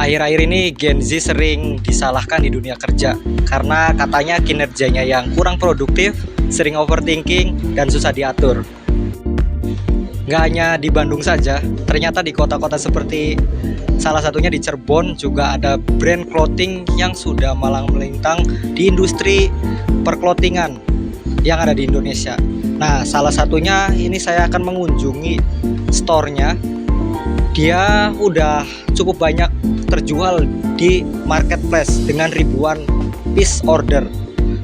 Akhir-akhir ini Gen Z sering disalahkan di dunia kerja karena katanya kinerjanya yang kurang produktif, sering overthinking, dan susah diatur. Nggak hanya di Bandung saja, ternyata di kota-kota seperti salah satunya di Cirebon juga ada brand clothing yang sudah malang melintang di industri perclothingan yang ada di Indonesia. Nah, salah satunya ini saya akan mengunjungi store-nya. Dia udah cukup banyak terjual di marketplace dengan ribuan piece order.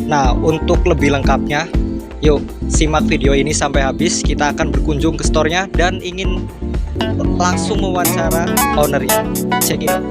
Nah, untuk lebih lengkapnya, yuk simak video ini sampai habis. Kita akan berkunjung ke store-nya dan ingin langsung mewawancara ownernya. Check it out.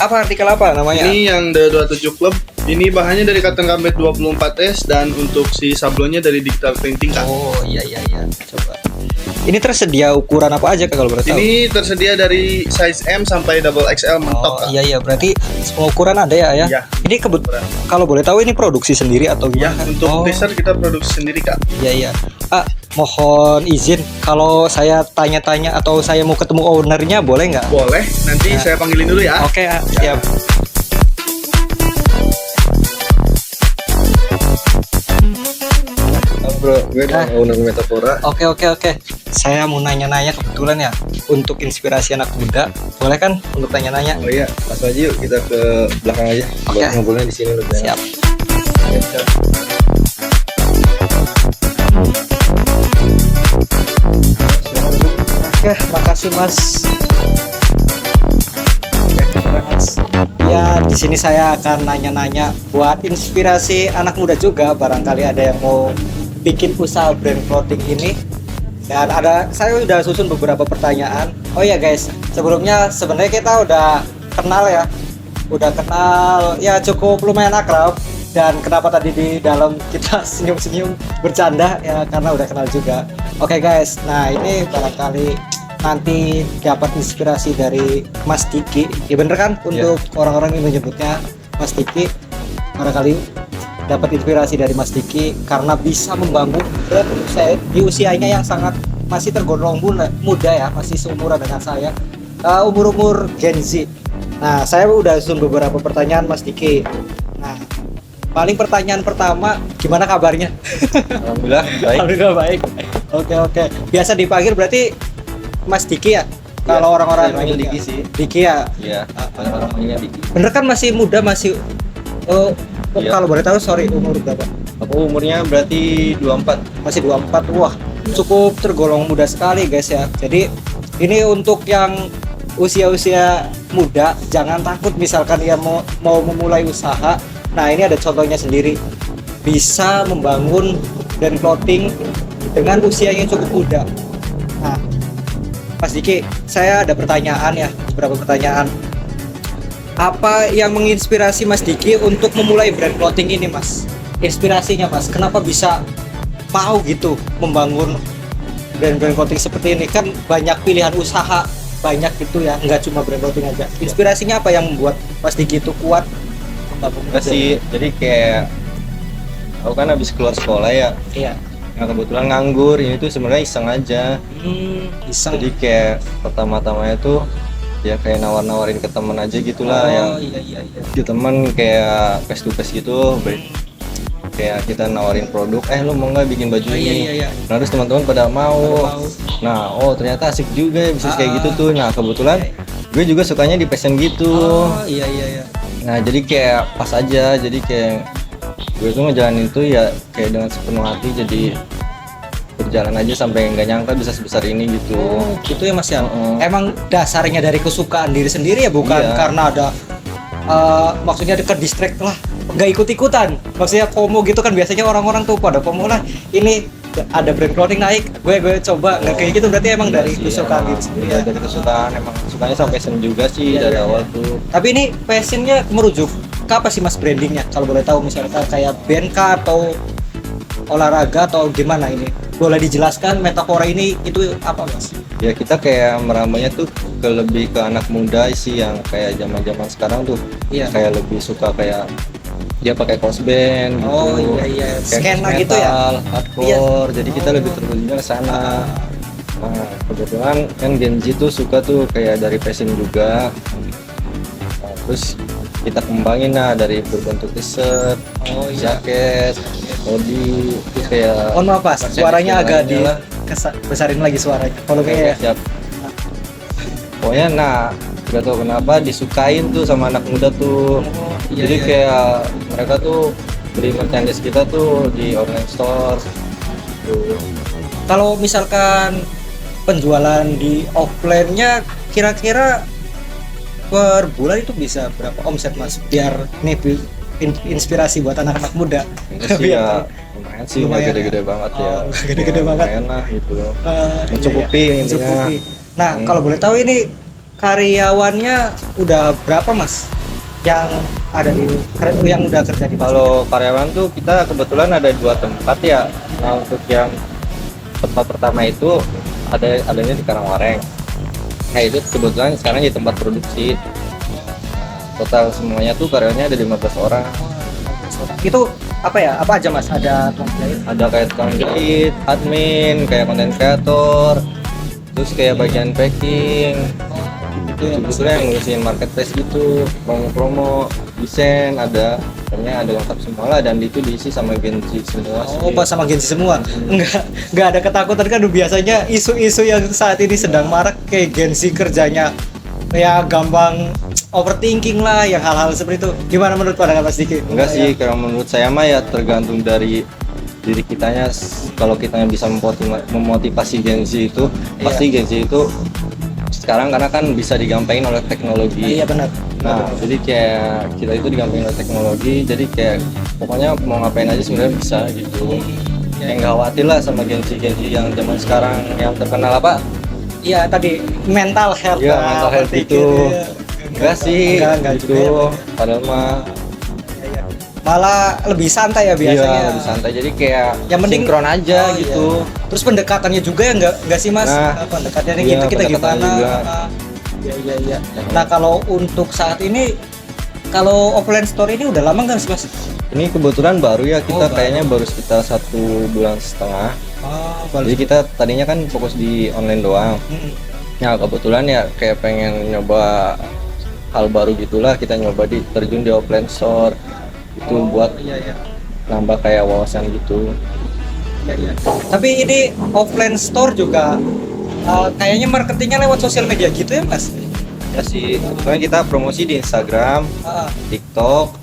Apa artikel apa namanya? Ini yang The 27 Club. Ini bahannya dari cotton canvas 24S dan untuk si sablonnya dari digital printing, Kak. Oh iya. Coba. Ini tersedia ukuran apa aja, Kak, kalau boleh tahu? Ini tersedia dari size M sampai double XL mentok, Kak. Iya, berarti semua ukuran ada ya? Iya. Ini kalau boleh tahu ini produksi sendiri atau Ya, gimana? untuk t-shirt kita produksi sendiri, Kak. Iya. Mohon izin kalau saya tanya-tanya atau saya mau ketemu ownernya boleh nggak? Boleh, nanti saya panggilin dulu ya. Oke, siap. Bro, gue owner Metapora. Oke. Saya mau nanya-nanya kebetulan ya untuk inspirasi anak muda. Boleh kan untuk tanya-nanya? Oh iya, langsung aja yuk kita ke belakang aja. Oke. Buat ngobrolnya di sini udah. Siap. Oke, makasih Mas. Ya, di sini saya akan nanya-nanya buat inspirasi anak muda juga. Barangkali ada yang mau bikin usaha brand clothing ini. Dan saya udah susun beberapa pertanyaan. Oh ya guys, sebelumnya sebenarnya kita udah kenal ya. Udah kenal ya, cukup lumayan akrab. Dan kenapa tadi di dalam kita senyum-senyum bercanda ya, karena udah kenal juga. Oke guys, nah ini barangkali nanti dapat inspirasi dari Mas Diki. Ya bener kan, untuk orang-orang yang menyebutnya Mas Diki, barangkali dapat inspirasi dari Mas Diki karena bisa membangun brand di usianya yang sangat masih tergolong muda ya, masih seumuran dengan saya, umur Gen Z. Nah, saya udah susun beberapa pertanyaan Mas Diki. Nah, paling pertanyaan pertama, gimana kabarnya? Alhamdulillah baik. Alhamdulillah baik. Oke. Biasa dipanggil berarti Mas Diki ya? Kalau orang-orang panggil Diki sih. Diki ya? Iya, orang-orang panggilnya Diki. Bener kan masih muda, masih Iya. Kalau boleh tahu, sorry, umur berapa? Aku umurnya berarti 24. Masih 24. Wah, cukup tergolong muda sekali guys ya. Jadi ini untuk yang usia-usia muda, jangan takut misalkan ya mau memulai usaha. Nah, ini ada contohnya sendiri. Bisa membangun brand clothing dengan usia yang cukup muda. Nah, Mas Diki, saya ada pertanyaan ya, beberapa pertanyaan. Apa yang menginspirasi Mas Diki untuk memulai brand clothing ini, Mas? Inspirasinya, Mas, kenapa bisa mau gitu membangun brand-brand clothing seperti ini? Kan banyak pilihan usaha, banyak gitu ya, nggak cuma brand clothing aja. Inspirasinya apa yang membuat Mas Diki itu kuat? Enggak sih, jadi kayak aku kan habis keluar sekolah ya. Iya. Nah, kebetulan nganggur, ini tuh sebenarnya iseng aja. Iseng. Jadi kayak pertama-tamanya tuh ya kayak nawar-nawarin ke temen aja gitulah. Iya. Di temen kayak face to face gitu, kayak kita nawarin produk, lu mau nggak bikin baju ini? Iya. Nah, terus teman-teman pada mau. Nah, ternyata asik juga ya bisnis kayak gitu tuh. Nah, kebetulan gue juga sukanya di fashion gitu. Iya. Nah, jadi kayak pas aja, jadi kayak gue tuh ngejalanin itu ya kayak dengan sepenuh hati, jadi berjalan aja sampai nggak nyangka bisa sebesar ini gitu. Gitu ya Mas ya. Emang dasarnya dari kesukaan diri sendiri ya, bukan Iya. karena ada maksudnya ke distract lah, nggak ikut-ikutan. Maksudnya FOMO gitu kan, biasanya orang-orang tuh pada FOMO lah. Ini ada brand clothing naik, gue coba. Nggak kayak gitu, berarti emang dari kesukaan diri sendiri ya. Dari kesukaan, emang sukanya sama fashion juga sih dari awal tuh. Tapi ini passionnya merujuk ke apa sih Mas brandingnya? Kalau boleh tahu, misalnya kayak band kah atau olahraga atau gimana ini? Boleh dijelaskan metafora ini itu apa mas? Ya kita kayak merambahnya tuh lebih ke anak muda sih yang kayak zaman sekarang tuh. Iya. Kayak lebih suka kayak dia pakai kaos band gitu. Oh iya, Kayak skena metal, gitu ya? hardcore. Jadi kita Oh. lebih terjunnya ke sana. Nah, kebetulan kan Gen Z tuh suka tuh kayak dari fashion juga. Nah, terus kita kembangin dari berbentuk t-shirt, Oh iya. jaket, hoodie, terus kayak Oh maaf mas, suaranya agak lainnya lah. besarin lagi suaranya. Kalau Oke, kayak siap. Pokoknya gak tau kenapa disukain tuh sama anak muda tuh. iya, Jadi iya. kayak mereka tuh beli merchandise kita tuh di online store. Tuh. kalau misalkan penjualan di offline-nya kira-kira per bulan itu bisa berapa omset mas? Biar nih inspirasi buat anak-anak muda. Ini sih ya lumayan sih, nggak Lumayan ya. gede-gede banget ya. Oh, nggak gede-gede banget. Lumayan lah gitu. Iya, Mencukupi iya. intinya. Mencukupi. Nah, kalau boleh tahu ini karyawannya udah berapa mas? Yang ada di yang udah kerja di Kalau karyawan tuh kita kebetulan ada 2 tempat ya. Nah untuk yang tempat pertama itu adanya di Karangwareng. Nah itu kebetulan sekarang di tempat produksi. Total semuanya tuh karyawannya ada 15 orang. itu apa ya? Apa aja mas? Ada tukang jahit? Ada kayak tukang jahit, admin, kayak content creator, terus kayak bagian packing, Itu ya mas. gitu yang ngurusin marketplace gitu, promo-promo, desain ada, pokoknya ada lengkap semua lah, dan itu diisi sama Gen Z semua sih. Oh, pas sama Gen Z semua. Enggak ada ketakutan kan biasanya isu-isu yang saat ini sedang marak kayak Gen Z kerjanya ya gampang overthinking lah yang hal-hal seperti itu. Gimana menurut pandangan Mas Diki? Enggak sih, kalau menurut saya mah ya tergantung dari diri kitanya. Kalau kita bisa memotivasi Gen Z itu, pasti Gen Z itu sekarang karena kan bisa digampangin oleh teknologi. Iya benar. Nah, jadi kayak kita itu digampangin oleh teknologi, jadi kayak pokoknya mau ngapain aja sebenarnya bisa gitu. Kayak nggak khawatir lah sama Gen Z yang zaman sekarang yang terkenal apa? Iya tadi mental health. Iya, lah, mental health overthinking, itu. iya. Enggak sih, Enggak gitu. juga ya. Padahal mah Iya. Malah lebih santai ya biasanya. iya, lebih santai. Jadi kayak Yang penting sinkron aja oh, gitu. iya. Terus pendekatannya juga ya enggak sih Mas? Nah, Pendekatannya iya, kita pendekatannya gimana? juga. Iya. Nah, kalau untuk saat ini kalau offline store ini udah lama nggak sih Mas? Ini kebetulan baru ya, kita baru. kayaknya baru sekitar 1,5 bulan. Oh, Jadi kita tadinya kan fokus di online doang. Ya kebetulan ya kayak pengen nyoba hal baru gitulah, kita nyoba terjun di offline store itu buat iya. nambah kayak wawasan gitu. Iya. Tapi ini offline store juga kayaknya marketingnya lewat sosial media gitu ya Mas? Ya sih, soalnya kita promosi di Instagram, TikTok,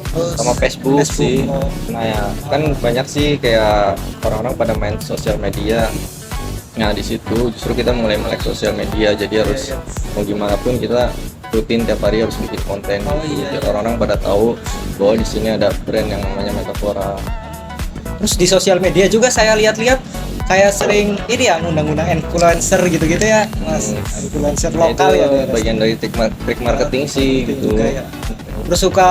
Terus sama Facebook sih. Oh. Nah ya kan banyak sih kayak orang-orang pada main sosial media. Nah di situ justru kita mulai melek sosial media, jadi harus mau gimana pun kita rutin tiap hari harus bikin konten. Oh, gitu. iya. Biar orang-orang pada tahu bahwa di sini ada brand yang namanya Metafora. Terus di sosial media juga saya lihat-lihat kayak sering ini ya undang-undang influencer gitu-gitu ya Mas. Influencer Nah, lokal itu ya. daerah bagian dari trik marketing sih Marketing gitu. juga ya. Terus suka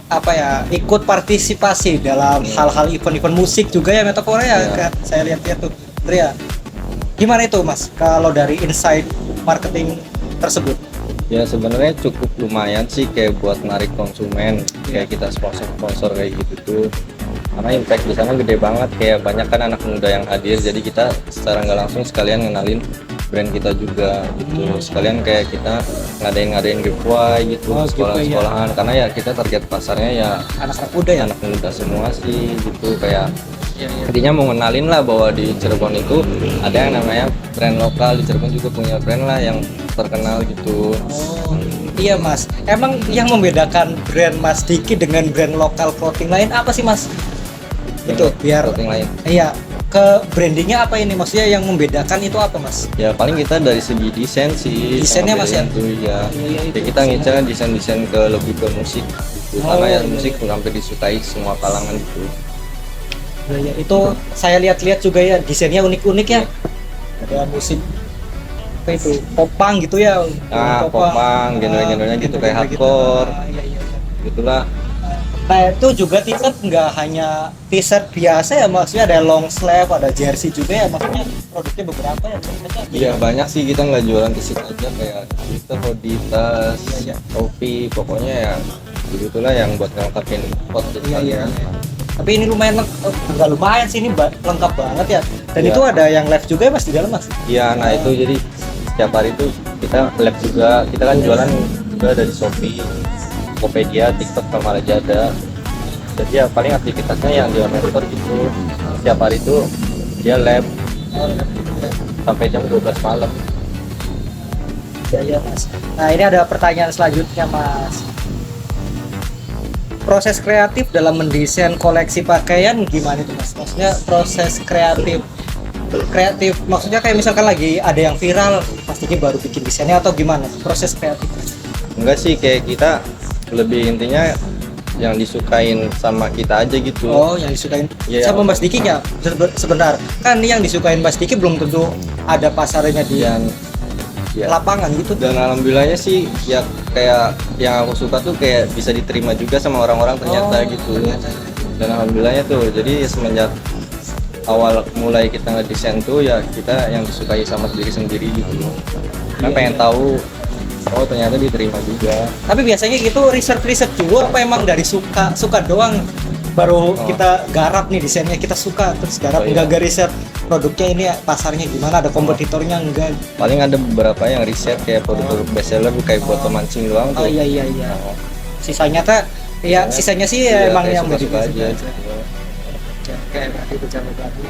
apa ya ikut partisipasi dalam hal-hal event-event musik juga ya Metafora ya Iya. kan saya lihat-lihat tuh. Terus ya gimana itu Mas kalau dari insight marketing tersebut? Ya sebenarnya cukup lumayan sih kayak buat narik konsumen, kayak kita sponsor kayak gitu tuh. Karena impact di sana gede banget, kayak banyak kan anak muda yang hadir, jadi kita secara nggak langsung sekalian ngenalin brand kita juga gitu. Sekalian kayak kita ngadain giveaway gitu, Oh, sekolah-sekolahan, karena ya kita target pasarnya ya Anak-anak muda ya. anak muda semua sih gitu. Kayak intinya mau ngenalin lah bahwa di Cirebon itu ada yang namanya brand lokal, di Cirebon juga punya brand lah yang terkenal gitu. Oh, iya Mas. Emang yang membedakan brand Mas Diki dengan brand lokal clothing lain apa sih Mas? Itu biar clothing lain. iya ke brandingnya apa ini maksudnya yang membedakan itu apa Mas? Ya paling kita dari segi desain sih. Desainnya sama Mas ya? brand itu ya. Iya, itu Ya kita ngincer desain-desain ke lebih ke musik gitu. Oh, Karena ya iya. musik hampir disukai semua kalangan gitu. Ya, itu saya lihat-lihat juga ya desainnya unik-unik ya. Ada musik apa itu popang gitu ya. Nah, popang, genre-genrenya gitu kayak genre-genre hardcore. Iya. Gitulah. Nah itu juga t-shirt nggak hanya t-shirt biasa ya, maksudnya ada long sleeve, ada jersey juga ya, maksudnya produknya beberapa ya. Iya banyak sih, kita nggak jualan t-shirt aja, kayak kita hoodie, tas, Iya. topi, pokoknya ya begitulah yang buat ngelengkapin outfit Iya, iya, kalian. iya. Tapi ini lumayan nggak lumayan sih, ini lengkap banget ya. Dan Iya. itu ada yang live juga ya mas di dalam mas. Iya, nah itu jadi setiap hari itu kita lab juga, kita kan jualan juga dari Shopee, Tokopedia, TikTok sama Lazada. Jadi ya paling aktivitasnya yang di online store gitu. Setiap hari itu dia lab sampai jam 12 malam. Iya iya mas. Nah ini ada pertanyaan selanjutnya mas. Proses kreatif dalam mendesain koleksi pakaian gimana itu mas? Maksudnya proses kreatif maksudnya kayak misalkan lagi ada yang viral pastinya baru bikin desainnya atau gimana proses kreatif? Enggak sih, kayak kita lebih intinya yang disukain sama kita aja gitu. Oh yang disukain Iya. sama Mas Diki ya sebentar kan yang disukain Mas Diki belum tentu ada pasarnya di Dan ya, lapangan gitu. dan alhamdulillahnya sih ya kayak yang aku suka tuh kayak bisa diterima juga sama orang-orang ternyata Oh, gitu. ternyata. Dan alhamdulillahnya tuh, jadi semenjak awal mulai kita ngedesain tuh ya kita yang disukai sama diri sendiri gitu. Kan Iya, pengen iya. tahu, oh ternyata diterima juga. Tapi biasanya gitu riset dulu apa emang dari suka doang baru kita garap nih desainnya kita suka terus garap Oh, iya. enggak riset produknya ini pasarnya gimana ada kompetitornya enggak. Paling ada beberapa yang riset kayak produk-produk bestseller kayak buat pemancing doang Oh tuh. iya iya iya. Oh, Sisanya tuh ya sisanya sih iya, emang kayak yang suka-suka suka aja. kayak itu cara berarti.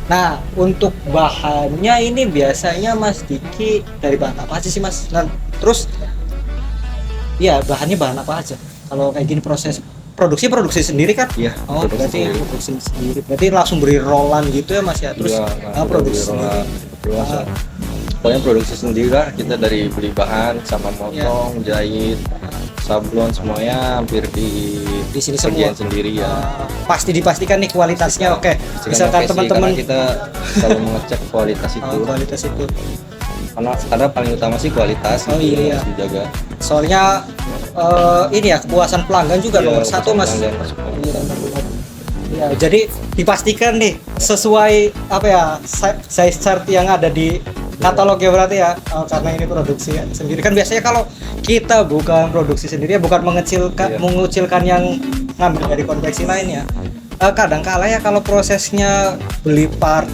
Nah, untuk bahannya ini biasanya Mas Diki dari bahan apa aja sih Mas? Nah, terus ya bahannya bahan apa aja? Kalau kayak gini proses produksi sendiri kan? Iya, Oh, produksi berarti sendiri. produksi sendiri. Berarti langsung beri rollan gitu ya Mas ya? Terus Iya, produksi beli sendiri. roll, langsung. Pokoknya produksi sendiri lah, kita dari beli bahan sama motong, jahit, sablon semuanya hampir Di sini kerjain semua. sendiri ya. Pasti dipastikan nih kualitasnya oke. Pastikan Misalkan oke sih, teman-teman karena kita selalu mengecek kualitas itu. kualitas itu. Karena paling utama sih kualitas Oh, gitu, iya. harus dijaga. Soalnya ini ya kepuasan pelanggan juga Iya, nomor satu Mas. pelanggan masuk. Iya, benar-benar. Ya, jadi dipastikan nih sesuai apa ya size chart yang ada di katalog ya berarti ya. Oh, karena ini produksi sendiri kan biasanya kalau kita bukan produksi sendiri ya bukan Iya. mengucilkan yang ngambil dari konveksi lain ya. Kadang kala ya kalau prosesnya beli part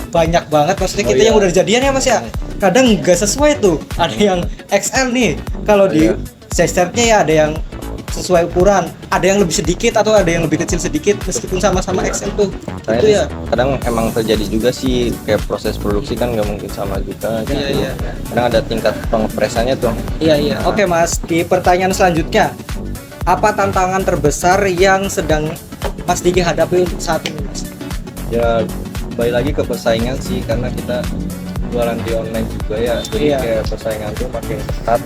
banyak banget maksudnya Oh, kita iya. yang udah jadian ya Mas ya. Kadang nggak sesuai tuh. Ada yang XL nih. Kalau di Iya. size chartnya ya ada yang sesuai ukuran, ada yang lebih sedikit atau ada yang lebih kecil sedikit meskipun sama-sama XL tuh. Karena Itu ya. kadang emang terjadi juga sih kayak proses produksi kan nggak mungkin sama juga gitu. Iya, iya. Kadang ada tingkat pengepresannya tuh. Iya iya. Oke Mas, di pertanyaan selanjutnya, apa tantangan terbesar yang sedang Mas Diki hadapi untuk saat ini Mas? Ya balik lagi ke persaingan sih, karena kita jualan di online juga ya, jadi Iya. kayak persaingan tuh makin ketat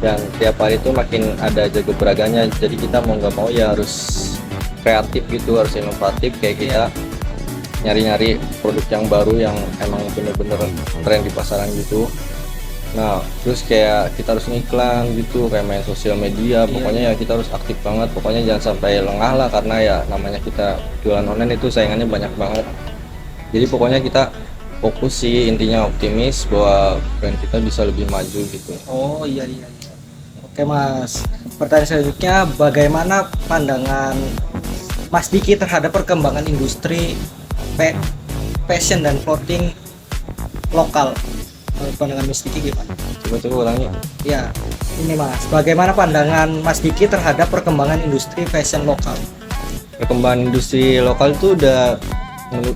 dan tiap hari tuh makin ada jago beraganya, jadi kita mau nggak mau ya harus kreatif gitu, harus inovatif kayak kita nyari-nyari produk yang baru yang emang bener-bener tren di pasaran gitu. Nah terus kayak kita harus ngiklan gitu, kayak main sosial media, pokoknya ya kita harus aktif banget, pokoknya jangan sampai lengah lah, karena ya namanya kita jualan online itu saingannya banyak banget. Jadi pokoknya kita fokus sih, intinya optimis bahwa brand kita bisa lebih maju gitu. Oh iya iya. Oke Mas, pertanyaan selanjutnya, bagaimana pandangan Mas Diki terhadap perkembangan industri fashion dan clothing lokal? Pandangan Mas Diki gimana? Coba ulangi. Ya, ini Mas, bagaimana pandangan Mas Diki terhadap perkembangan industri fashion lokal? Perkembangan industri lokal itu udah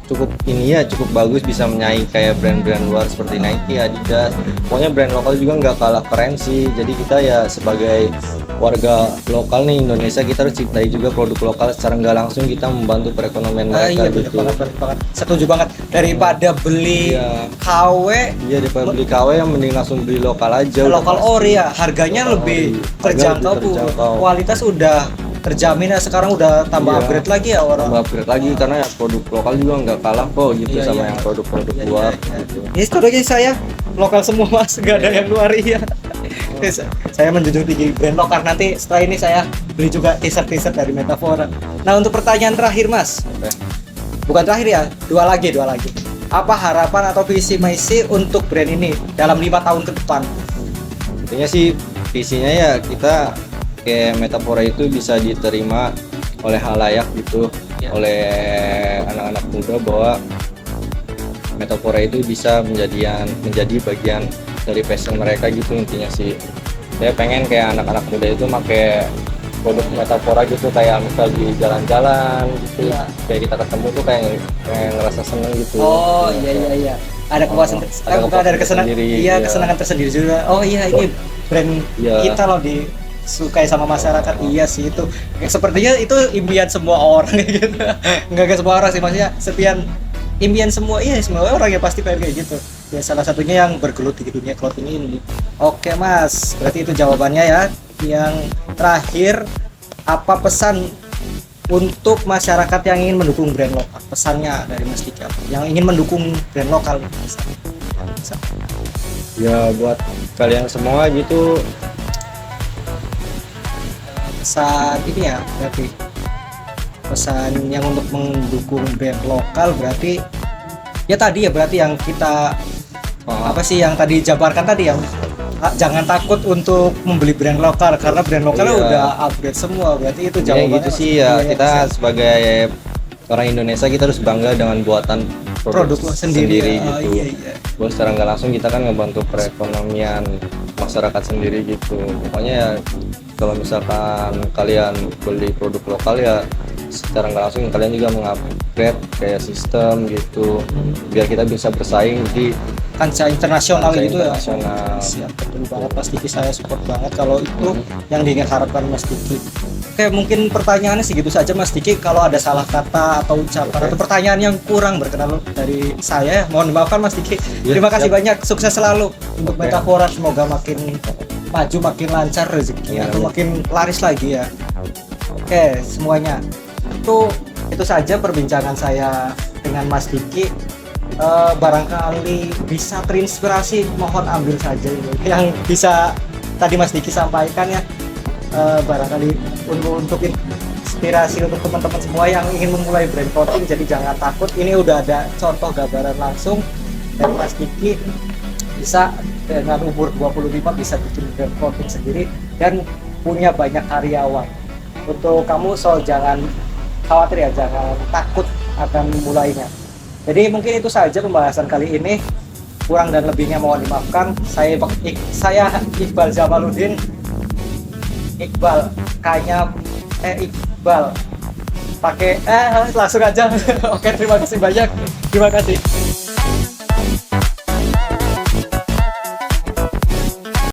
cukup ini ya, cukup bagus, bisa menyaing kayak brand-brand luar seperti Nike, Adidas. Pokoknya brand lokal juga nggak kalah keren sih. Jadi kita ya sebagai warga lokal nih Indonesia, kita harus cintai juga produk lokal, secara nggak langsung kita membantu perekonomian mereka Iya bener gitu. banget, bener banget. Setuju banget. Daripada beli Iya. KW Iya, daripada beli KW yang mending langsung beli lokal aja. udah lokal pasti. ori ya, harganya Lokal lebih ori. Harga terjangkau, lebih terjangkau. kualitas udah terjamin ya, sekarang udah tambah Iya. upgrade lagi ya orang. Tambah upgrade lagi, karena ya produk lokal juga nggak kalah kok gitu Iya, sama iya. yang produk-produk Iya, luar iya, gitu. Ini strategi saya lokal semua Mas, nggak ada yang luar iya. Saya menjunjung tinggi brand lokal. Nanti setelah ini saya beli juga t-shirt dari Metafora. Nah, untuk pertanyaan terakhir Mas, Oke. bukan terakhir ya, dua lagi. Apa harapan atau visi misi untuk brand ini dalam 5 tahun ke depan? Intinya sih visinya ya kita kayak Metafora itu bisa diterima oleh halayak gitu, oleh anak-anak muda bahwa Metafora itu bisa menjadi bagian dari passion mereka gitu. Intinya sih saya pengen kayak anak-anak muda itu pakai produk Metafora gitu, kayak misal di jalan-jalan gitu, Iya. kayak kita ketemu tuh kayak ngerasa seneng gitu. Oh iya. Ada kepuasan ada bukan ada kepuasan kesenangan. tersendiri, Iya, iya. kesenangan tersendiri juga. Oh iya, ini brand Iya. kita loh disukai sama masyarakat. Iya sih itu. Sepertinya itu impian semua orang gitu. Enggak semua orang sih, maksudnya impian semua, iya semua orang ya pasti pengen kayak gitu. Ya salah satunya yang bergelut di dunia clothing ini. Oke Mas, berarti itu jawabannya ya. Yang terakhir, apa pesan untuk masyarakat yang ingin mendukung brand lokal? Pesannya dari Mas Diki apa? Yang ingin mendukung brand lokal misalnya. Ya buat kalian semua gitu, Pesan ini ya berarti pesan yang untuk mendukung brand lokal berarti ya tadi ya, berarti yang kita apa sih yang tadi jabarkan tadi ya, jangan takut untuk membeli brand lokal karena brand lokalnya Iya. udah upgrade semua, berarti itu ya jawabannya. gitu sih ya. Kita sebagai orang Indonesia kita harus bangga dengan buatan produk lo sendiri, gitu. Oh, iya. Buat secara nggak langsung kita kan ngebantu perekonomian masyarakat sendiri gitu. Pokoknya ya kalau misalkan kalian beli produk lokal ya secara nggak langsung kalian juga mengupgrade kayak sistem gitu, biar kita bisa bersaing di Kancah internasional kancah gitu ya. internasional. Siap, betul banget Mas Diki, saya support banget kalau itu yang diingin harapkan Mas Diki. Oke, mungkin pertanyaannya segitu saja Mas Diki. Kalau ada salah kata atau ucapan atau pertanyaan yang kurang berkenan dari saya, mohon dimaafkan Mas Diki. Ya, Terima kasih siap. banyak, sukses selalu untuk Oke. Metafora, semoga makin maju, makin lancar rezeki Ya, atau amin. makin laris lagi ya. Oke, semuanya. Itu saja perbincangan saya dengan Mas Diki. Barangkali bisa terinspirasi, mohon ambil saja ini yang bisa tadi Mas Diki sampaikan ya. Barangkali untuk inspirasi untuk teman-teman semua yang ingin memulai brand clothing, jadi jangan takut, ini udah ada contoh gambaran langsung dari Mas Diki, bisa dengan umur 25 bisa bikin brand clothing sendiri dan punya banyak karyawan. Untuk kamu jangan khawatir ya, jangan takut akan memulainya. Jadi mungkin itu saja pembahasan kali ini. Kurang dan lebihnya mohon dimaafkan. Saya Iqbal Jamaluddin. Iqbal kayaknya Iqbal pakai langsung aja. Oke, terima kasih banyak. Terima kasih.